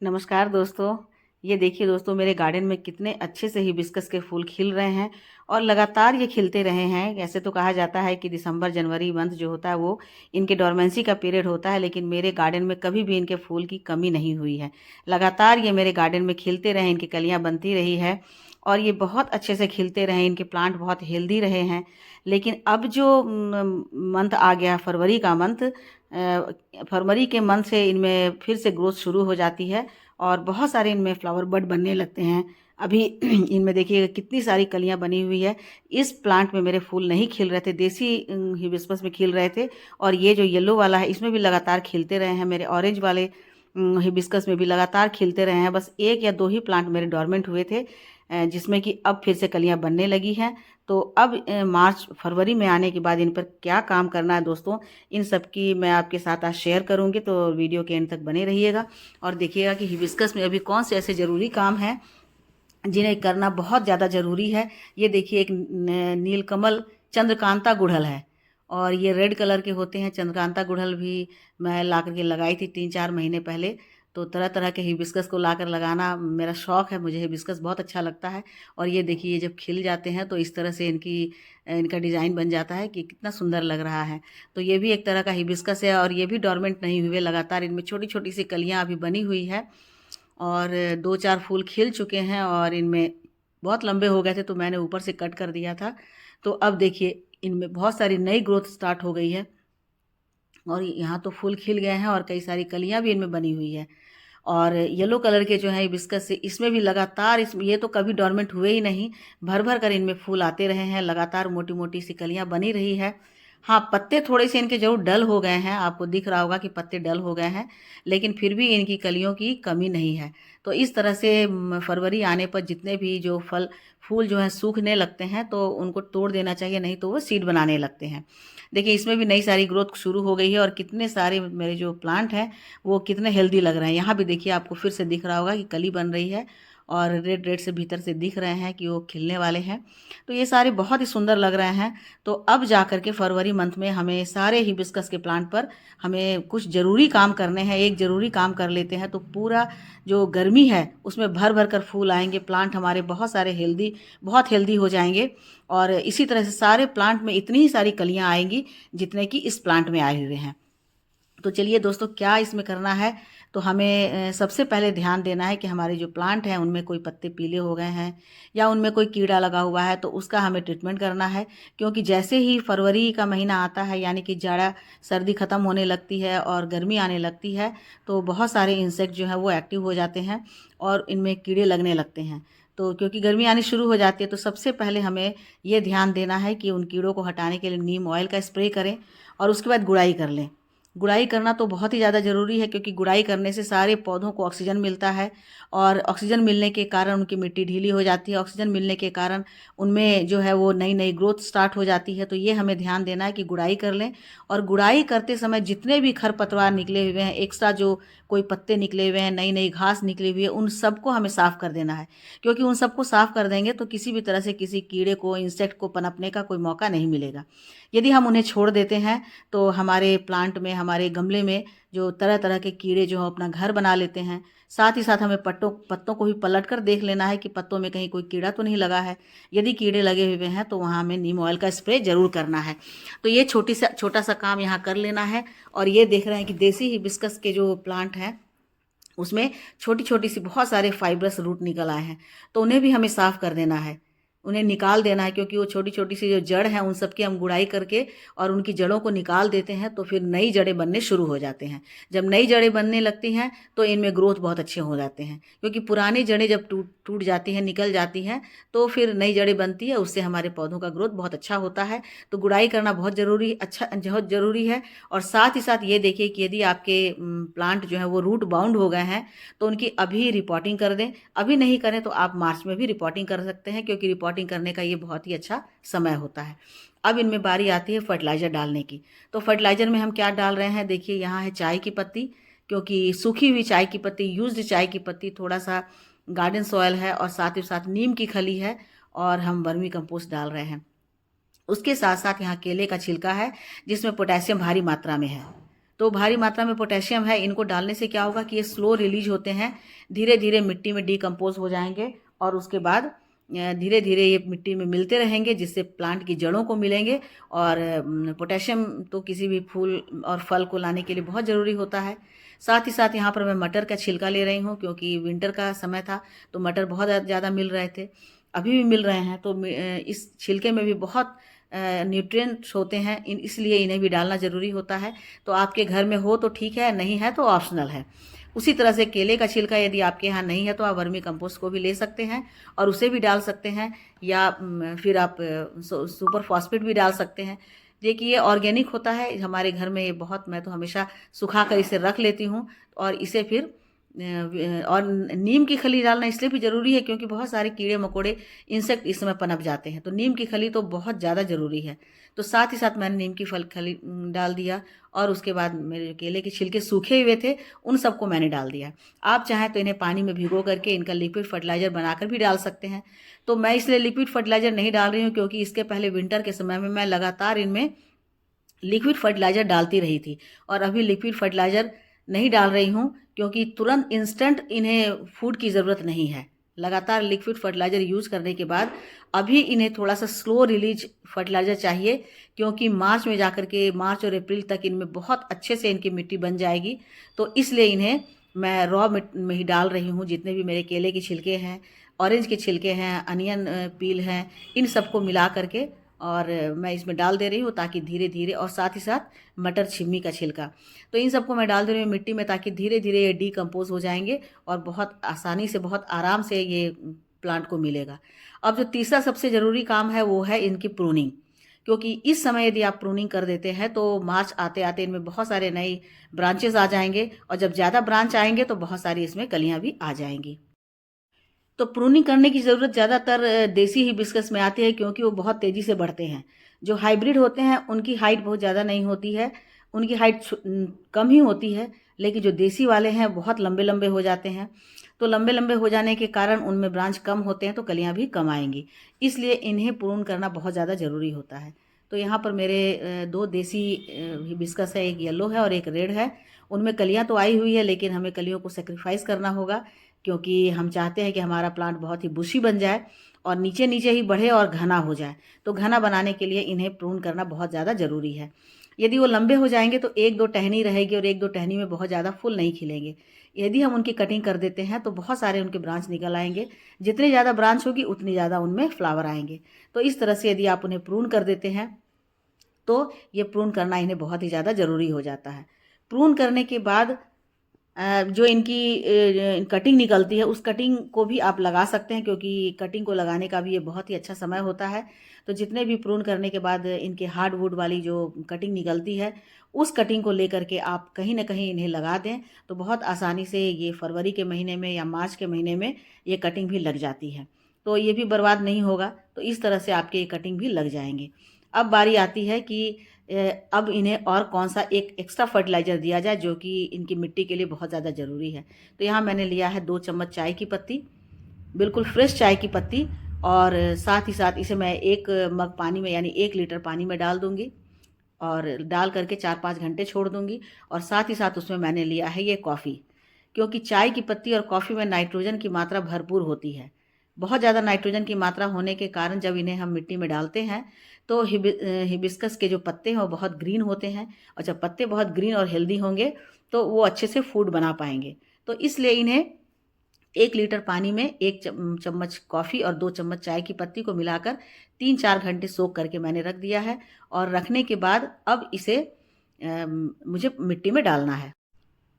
नमस्कार दोस्तों। ये देखिए दोस्तों, मेरे गार्डन में कितने अच्छे से हिबिस्कस के फूल खिल रहे हैं और लगातार ये खिलते रहे हैं। ऐसे तो कहा जाता है कि दिसंबर जनवरी मंथ जो होता है वो इनके डोरमेंसी का पीरियड होता है, लेकिन मेरे गार्डन में कभी भी इनके फूल की कमी नहीं हुई है। लगातार ये मेरे गार्डन में खिलते रहे, इनकी कलियां बनती रही है और ये बहुत अच्छे से खिलते रहे। इनके प्लांट बहुत हेल्दी रहे हैं। लेकिन अब जो मंथ आ गया, फरवरी का मंथ, फरवरी के मंथ से इनमें फिर से ग्रोथ शुरू हो जाती है और बहुत सारे इनमें फ्लावर बड बनने लगते हैं। अभी इनमें देखिएगा कितनी सारी कलियां बनी हुई है। इस प्लांट में मेरे फूल नहीं खिल रहे थे, देसी हिबिस्कस में खिल रहे थे, और ये जो येलो वाला है इसमें भी लगातार खिलते रहे हैं। मेरे ऑरेंज वाले हिबिस्कस में भी लगातार खिलते रहे हैं। बस एक या दो ही प्लांट मेरे डोरमेंट हुए थे, जिसमें कि अब फिर से कलियां बनने लगी हैं। तो अब मार्च फरवरी में आने के बाद इन पर क्या काम करना है दोस्तों, इन सब की मैं आपके साथ आज शेयर करूंगी। तो वीडियो के एंड तक बने रहिएगा और देखिएगा कि हिबिस्कस में अभी कौन से ऐसे ज़रूरी काम हैं जिन्हें करना बहुत ज़्यादा ज़रूरी है। ये देखिए, एक नीलकमल चंद्रकांता गुड़हल है और ये रेड कलर के होते हैं। चंद्रकांता गुड़हल भी मैं ला करके लगाई थी 3-4 महीने पहले। तो तरह तरह के हिबिस्कस को लाकर लगाना मेरा शौक़ है, मुझे हिबिस्कस बहुत अच्छा लगता है। और ये देखिए, जब खिल जाते हैं तो इस तरह से इनका डिज़ाइन बन जाता है कि कितना सुंदर लग रहा है। तो ये भी एक तरह का हिबिस्कस है और ये भी डोरमेंट नहीं हुए, लगातार इनमें छोटी छोटी सी कलियाँ अभी बनी हुई है और 2-4 फूल खिल चुके हैं और इनमें बहुत लंबे हो गए थे तो मैंने ऊपर से कट कर दिया था। तो अब देखिए, इनमें बहुत सारी नई ग्रोथ स्टार्ट हो गई है और यहाँ तो फूल खिल गए हैं और कई सारी कलियाँ भी इनमें बनी हुई है। और येलो कलर के जो है हिबिस्कस से, इसमें भी लगातार, इसमें ये तो कभी डोरमेंट हुए ही नहीं, भर भर कर इनमें फूल आते रहे हैं। लगातार मोटी मोटी सी कलियां बनी रही है। हाँ, पत्ते थोड़े से इनके जरूर डल हो गए हैं, आपको दिख रहा होगा कि पत्ते डल हो गए हैं, लेकिन फिर भी इनकी कलियों की कमी नहीं है। तो इस तरह से फरवरी आने पर जितने भी जो फल फूल जो हैं सूखने लगते हैं तो उनको तोड़ देना चाहिए, नहीं तो वो सीड बनाने लगते हैं। देखिए, इसमें भी नई सारी ग्रोथ शुरू हो गई है और कितने सारे मेरे जो प्लांट हैं वो कितने हेल्दी लग रहे हैं। यहाँ भी देखिए, आपको फिर से दिख रहा होगा कि कली बन रही है और रेड रेड से भीतर से दिख रहे हैं कि वो खिलने वाले हैं। तो ये सारे बहुत ही सुंदर लग रहे हैं। तो अब जा कर के फरवरी मंथ में हमें सारे हिबिस्कस के प्लांट पर हमें कुछ ज़रूरी काम करने हैं। एक ज़रूरी काम कर लेते हैं तो पूरा जो गर्मी है उसमें भर भर कर फूल आएंगे, प्लांट हमारे बहुत सारे हेल्दी, बहुत हेल्दी हो जाएंगे। और इसी तरह से सारे प्लांट में इतनी ही सारी कलियाँ आएंगी जितने कि इस प्लांट में आए हुए हैं। तो चलिए दोस्तों, क्या इसमें करना है, तो हमें सबसे पहले ध्यान देना है कि हमारे जो प्लांट हैं उनमें कोई पत्ते पीले हो गए हैं या उनमें कोई कीड़ा लगा हुआ है, तो उसका हमें ट्रीटमेंट करना है। क्योंकि जैसे ही फरवरी का महीना आता है, यानी कि जाड़ा सर्दी ख़त्म होने लगती है और गर्मी आने लगती है, तो बहुत सारे इंसेक्ट जो हैं वो एक्टिव हो जाते हैं और इनमें कीड़े लगने लगते हैं। तो क्योंकि गर्मी आनी शुरू हो जाती है तो सबसे पहले हमें ये ध्यान देना है कि उन कीड़ों को हटाने के लिए नीम ऑयल का स्प्रे करें और उसके बाद गुड़ाई कर लें। गुड़ाई करना तो बहुत ही ज़्यादा ज़रूरी है, क्योंकि गुड़ाई करने से सारे पौधों को ऑक्सीजन मिलता है और ऑक्सीजन मिलने के कारण उनकी मिट्टी ढीली हो जाती है। ऑक्सीजन मिलने के कारण उनमें जो है वो नई नई ग्रोथ स्टार्ट हो जाती है। तो ये हमें ध्यान देना है कि गुड़ाई कर लें और गुड़ाई करते समय जितने भी खरपतवार निकले हुए हैं, एक्स्ट्रा जो कोई पत्ते निकले हुए हैं, नई नई घास निकली हुई है, उन सबको हमें साफ़ कर देना है। क्योंकि उन सबको साफ़ कर देंगे तो किसी भी तरह से किसी कीड़े को, इंसेक्ट को पनपने का कोई मौका नहीं मिलेगा। यदि हम उन्हें छोड़ देते हैं तो हमारे प्लांट में, हमारे गमले में जो तरह तरह के कीड़े जो अपना घर बना लेते हैं। साथ ही साथ हमें पत्तों को भी पलट कर देख लेना है कि पत्तों में कहीं कोई कीड़ा तो नहीं लगा है। यदि कीड़े लगे हुए हैं तो वहाँ हमें नीम ऑयल का स्प्रे ज़रूर करना है। तो ये छोटा सा काम यहाँ कर लेना है। और ये देख रहे हैं कि देसी हिबिस्कस के जो प्लांट हैं उसमें छोटी छोटी सी बहुत सारे फाइब्रस रूट निकल आए हैं, तो उन्हें भी हमें साफ़ कर देना है, उन्हें निकाल देना है। क्योंकि वो छोटी छोटी सी जो जड़ है उन सब की हम गुड़ाई करके और उनकी जड़ों को निकाल देते हैं तो फिर नई जड़ें बनने शुरू हो जाते हैं। जब नई जड़ें बनने लगती हैं तो इनमें ग्रोथ बहुत अच्छे हो जाते हैं। क्योंकि पुरानी जड़ें जब टूट टूट जाती हैं, निकल जाती हैं, तो फिर नई जड़ें बनती है, उससे हमारे पौधों का ग्रोथ बहुत अच्छा होता है। तो गुड़ाई करना बहुत ज़रूरी है। और साथ ही साथ ये देखिए कि यदि आपके प्लांट जो है वो रूट बाउंड हो गए हैं तो उनकी अभी रिपोर्टिंग कर दें। अभी नहीं करें तो आप मार्च में भी रिपोर्टिंग कर सकते हैं, क्योंकि रिपोर्टिंग करने का ये बहुत ही अच्छा समय होता है। अब इनमें बारी आती है फर्टिलाइज़र डालने की। तो फर्टिलाइज़र में हम क्या डाल रहे हैं, देखिए यहाँ है चाय की पत्ती, क्योंकि सूखी हुई चाय की पत्ती, यूज्ड चाय की पत्ती, थोड़ा सा गार्डन सॉयल है और साथ ही साथ नीम की खली है और हम वर्मी कंपोस्ट डाल रहे हैं। उसके साथ साथ यहाँ केले का छिलका है जिसमें पोटेशियम भारी मात्रा में है। तो भारी मात्रा में पोटेशियम है, इनको डालने से क्या होगा कि ये स्लो रिलीज होते हैं, धीरे धीरे मिट्टी में डिकम्पोज हो जाएंगे और उसके बाद धीरे धीरे ये मिट्टी में मिलते रहेंगे, जिससे प्लांट की जड़ों को मिलेंगे। और पोटेशियम तो किसी भी फूल और फल को लाने के लिए बहुत ज़रूरी होता है। साथ ही साथ यहाँ पर मैं मटर का छिलका ले रही हूँ, क्योंकि विंटर का समय था तो मटर बहुत ज़्यादा मिल रहे थे, अभी भी मिल रहे हैं। तो इस छिलके में भी बहुत न्यूट्रिएंट्स होते हैं, इसलिए इन्हें भी डालना ज़रूरी होता है। तो आपके घर में हो तो ठीक है, नहीं है तो ऑप्शनल है। उसी तरह से केले का छिलका यदि आपके यहाँ नहीं है तो आप वर्मी कंपोस्ट को भी ले सकते हैं और उसे भी डाल सकते हैं, या फिर आप सुपर फॉस्फेट भी डाल सकते हैं। देखिए ये ऑर्गेनिक होता है हमारे घर में, ये बहुत, मैं तो हमेशा सुखा कर इसे रख लेती हूँ। और इसे फिर और नीम की खली डालना इसलिए भी ज़रूरी है क्योंकि बहुत सारे कीड़े मकोड़े, इंसेक्ट इस समय पनप जाते हैं, तो नीम की खली तो बहुत ज़्यादा ज़रूरी है। तो साथ ही साथ मैंने नीम की खली डाल दिया और उसके बाद मेरे केले के छिलके सूखे हुए थे, उन सबको मैंने डाल दिया। आप चाहें तो इन्हें पानी में भिगो करके इनका लिक्विड फर्टिलाइज़र बनाकर भी डाल सकते हैं। तो मैं इसलिए लिक्विड फर्टिलाइज़र नहीं डाल रही हूँ क्योंकि इसके पहले विंटर के समय में मैं लगातार इनमें लिक्विड फर्टिलाइज़र डालती रही थी, और अभी लिक्विड फर्टिलाइज़र नहीं डाल रही हूँ क्योंकि तुरंत इंस्टेंट इन्हें फूड की ज़रूरत नहीं है। लगातार लिक्विड फर्टिलाइज़र यूज़ करने के बाद अभी इन्हें थोड़ा सा स्लो रिलीज फर्टिलाइज़र चाहिए, क्योंकि मार्च में जाकर के, मार्च और अप्रैल तक इनमें बहुत अच्छे से इनकी मिट्टी बन जाएगी। तो इसलिए इन्हें मैं रॉ में ही डाल रही हूँ। जितने भी मेरे केले के छिलके हैं, ऑरेंज के छिलके हैं, अनियन पील हैं, इन सबको मिला करके और मैं इसमें डाल दे रही हूँ, ताकि धीरे धीरे, और साथ ही साथ मटर छिम्मी का छिलका, तो इन सबको मैं डाल दे रही हूँ मिट्टी में, ताकि धीरे धीरे ये डिकम्पोज हो जाएंगे और बहुत आसानी से, बहुत आराम से ये प्लांट को मिलेगा। अब जो तीसरा सबसे ज़रूरी काम है वो है इनकी प्रूनिंग, क्योंकि इस समय यदि आप प्रूनिंग कर देते हैं तो मार्च आते आते इनमें बहुत सारे नए ब्रांचेस आ जाएंगे, और जब ज़्यादा ब्रांच आएंगे तो बहुत सारी इसमें कलियाँ भी आ जाएंगी। तो प्रूनिंग करने की ज़रूरत ज़्यादातर देसी हिबिस्कस में आती है, क्योंकि वो बहुत तेज़ी से बढ़ते हैं। जो हाइब्रिड होते हैं उनकी हाइट बहुत ज़्यादा नहीं होती है, उनकी हाइट कम ही होती है, लेकिन जो देसी वाले हैं बहुत लंबे लंबे हो जाते हैं। तो लंबे लंबे हो जाने के कारण उनमें ब्रांच कम होते हैं, तो कलियाँ भी कम आएंगी, इसलिए इन्हें प्रून करना बहुत ज़्यादा ज़रूरी होता है। तो यहाँ पर मेरे दो देसी हिबिस्कस है, एक येलो है और एक रेड है। उनमें कलियाँ तो आई हुई है, लेकिन हमें कलियों को सेक्रीफाइस करना होगा, क्योंकि हम चाहते हैं कि हमारा प्लांट बहुत ही बुशी बन जाए और नीचे नीचे ही बढ़े और घना हो जाए। तो घना बनाने के लिए इन्हें प्रून करना बहुत ज़्यादा ज़रूरी है। यदि वो लंबे हो जाएंगे तो एक दो टहनी रहेगी और एक दो टहनी में बहुत ज़्यादा फूल नहीं खिलेंगे। यदि हम उनकी कटिंग कर देते हैं तो बहुत सारे उनके ब्रांच निकल आएंगे, जितनी ज़्यादा ब्रांच होगी उतनी ज़्यादा उनमें फ्लावर आएंगे। तो इस तरह से यदि आप उन्हें प्रून कर देते हैं तो ये प्रून करना इन्हें बहुत ही ज़्यादा ज़रूरी हो जाता है। प्रून करने के बाद जो इनकी कटिंग निकलती है, उस कटिंग को भी आप लगा सकते हैं, क्योंकि कटिंग को लगाने का भी ये बहुत ही अच्छा समय होता है। तो जितने भी प्रून करने के बाद इनके हार्डवुड वाली जो कटिंग निकलती है, उस कटिंग को लेकर के आप कहीं ना कहीं इन्हें लगा दें, तो बहुत आसानी से ये फरवरी के महीने में या मार्च के महीने में ये कटिंग भी लग जाती है। तो ये भी बर्बाद नहीं होगा। तो इस तरह से आपके ये कटिंग भी लग जाएंगे। अब बारी आती है कि अब इन्हें और कौन सा एक एक्स्ट्रा फर्टिलाइज़र दिया जाए, जो कि इनकी मिट्टी के लिए बहुत ज़्यादा ज़रूरी है। तो यहाँ मैंने लिया है 2 चम्मच चाय की पत्ती, बिल्कुल फ्रेश चाय की पत्ती, और साथ ही साथ इसे मैं 1 मग पानी में, यानी 1 लीटर पानी में डाल दूँगी और डाल करके 4-5 घंटे छोड़ दूँगी। और साथ ही साथ उसमें मैंने लिया है ये कॉफ़ी, क्योंकि चाय की पत्ती और कॉफ़ी में नाइट्रोजन की मात्रा भरपूर होती है। बहुत ज़्यादा नाइट्रोजन की मात्रा होने के कारण जब इन्हें हम मिट्टी में डालते हैं तो हिबिस्कस के जो पत्ते हैं वो बहुत ग्रीन होते हैं, और जब पत्ते बहुत ग्रीन और हेल्दी होंगे तो वो अच्छे से फूड बना पाएंगे। तो इसलिए इन्हें 1 लीटर पानी में 1 चम्मच कॉफ़ी और 2 चम्मच चाय की पत्ती को मिलाकर 3-4 घंटे सोख करके मैंने रख दिया है। और रखने के बाद अब इसे मुझे मिट्टी में डालना है।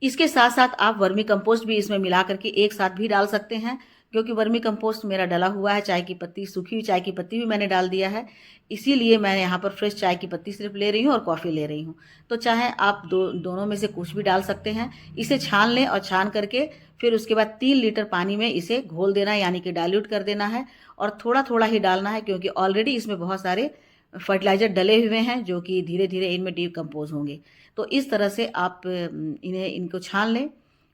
इसके साथ साथ आप वर्मी कंपोस्ट भी इसमें मिला करके एक साथ भी डाल सकते हैं, क्योंकि वर्मी कंपोस्ट मेरा डला हुआ है। चाय की पत्ती, सूखी हुई चाय की पत्ती भी मैंने डाल दिया है, इसीलिए मैं यहाँ पर फ्रेश चाय की पत्ती सिर्फ ले रही हूँ और कॉफ़ी ले रही हूँ। तो चाहे आप दोनों में से कुछ भी डाल सकते हैं। इसे छान लें और छान करके फिर उसके बाद 3 लीटर पानी में इसे घोल देना है, यानी कि डाइल्यूट कर देना है, और थोड़ा थोड़ा ही डालना है, क्योंकि ऑलरेडी इसमें बहुत सारे फर्टिलाइज़र डले हुए हैं जो कि धीरे धीरे इनमें डिकम्पोज होंगे। तो इस तरह से आप इनको छान लें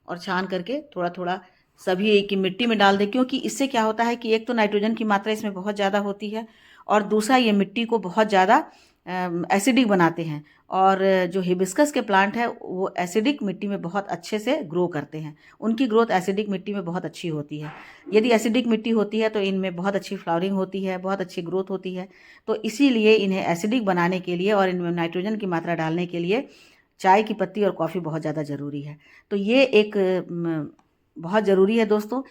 और छान करके थोड़ा थोड़ा सभी एक ही मिट्टी में डाल दें, क्योंकि इससे क्या होता है कि एक तो नाइट्रोजन की मात्रा इसमें बहुत ज़्यादा होती है, और दूसरा ये मिट्टी को बहुत ज़्यादा एसिडिक बनाते हैं। और जो हिबिस्कस के प्लांट है वो एसिडिक मिट्टी में बहुत अच्छे से ग्रो करते हैं, उनकी ग्रोथ एसिडिक मिट्टी में बहुत अच्छी होती है। यदि एसिडिक मिट्टी होती है तो इनमें बहुत अच्छी फ्लावरिंग होती है, बहुत अच्छी ग्रोथ होती है। तो इसीलिए इन्हें एसिडिक बनाने के लिए और इनमें नाइट्रोजन की मात्रा डालने के लिए चाय की पत्ती और कॉफ़ी बहुत ज़्यादा ज़रूरी है। तो ये एक बहुत ज़रूरी है दोस्तों।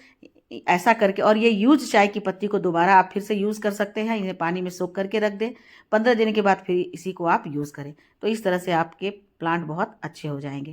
ऐसा करके और ये यूज चाय की पत्ती को दोबारा आप फिर से यूज़ कर सकते हैं। इन्हें पानी में सोख करके रख दें, 15 दिन के बाद फिर इसी को आप यूज़ करें। तो इस तरह से आपके प्लांट बहुत अच्छे हो जाएंगे।